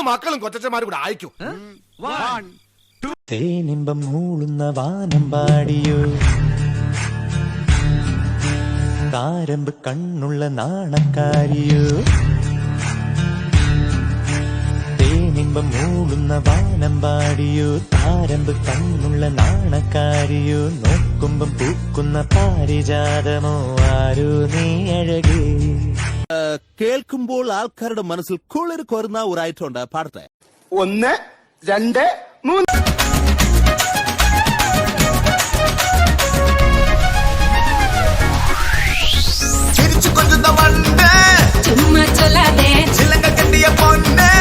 മക്കളും കൊച്ചന്മാരും കൂടെ അയക്കും. തേനിമ്പം മൂളുന്ന വാനം പാടിയോ, താരമ്പ് കണ്ണുള്ള നാണക്കാരിയോ. തേനിമ്പം മൂളുന്ന വാനം പാടിയോ, താരമ്പ് കണ്ണുള്ള നാണക്കാരിയോ. നോക്കുമ്പം പൂക്കുന്ന പാരിജാതമോ ആരോ നീ അഴകേ. കേൾക്കുമ്പോൾ ആൾക്കാരുടെ മനസ്സിൽ കുളിർ കോരുന്ന ഒരു ഐറ്റം ഉണ്ട്, പാടത്തെ. 1 2 3. ചിരിച്ചു കൊല്ലുന്ന വണ്ട്, ചുമ്മാ ചൊല്ലാതെ ചിലങ്ക കെട്ടിയ പൊന്ന്,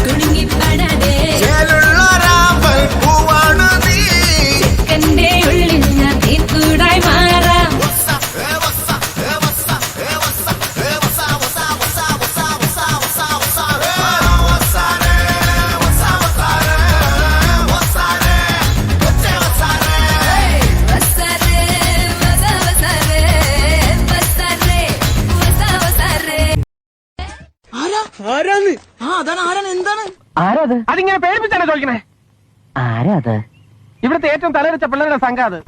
കുടുങ്ങി പാടാതെ ചേലുള്ള രാമ്പൽ പൂവാണ് നീ. ചെക്കന്റെ ഉള്ളിൽ ഞാൻ തീർക്കൂടായി മാറാം. അതിങ്ങനെ പേടിപ്പിച്ചാണ് ചോദിക്കണേ. ആരാത്? ഇവിടുത്തെ ഏറ്റവും തലവെച്ച പിള്ളേരുടെ സംഘം അത്.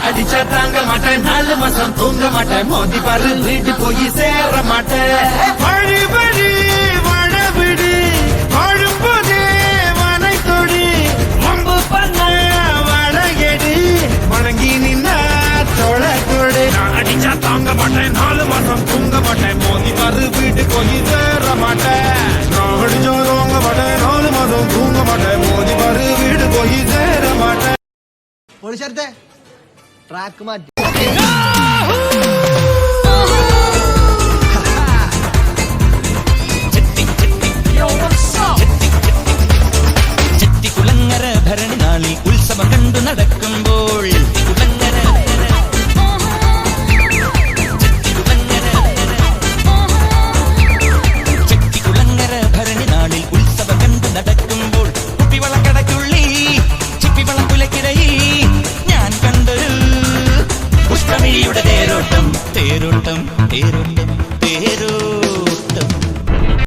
അടിച്ച താങ്ക മാട്ടേൻ, 4 മാസം തൂങ്ങ മാട്ടേൻ, മോദി പറ വീട്ടിൽ പോയി സേറ മാട്ടേൻ. വഴി വഴി വഴവിടി വാഴുമ്പോതേ വനത്തൊടി മുമ്പ് പറഞ്ഞ വളയടി വണങ്ങി നിന്ന തോളക്കൊടി. അടിച്ച താങ്ക മാട്ടേൻ, 4 മാസം തൂങ്ങ മാട്ടേൻ, മോദി പറ വീട്ടിൽ പോയി സേറ മാട്ടേൻ. അടിച്ചോ തോങ്ങ മാട്ടേൻ, 4 മാസം തൂങ്ങ മാട്ടേൻ, മോദി പറ വീട്ടിൽ പോയി സേറ മാട്ടേൻ. ട്രാക്ക് മാറ്റി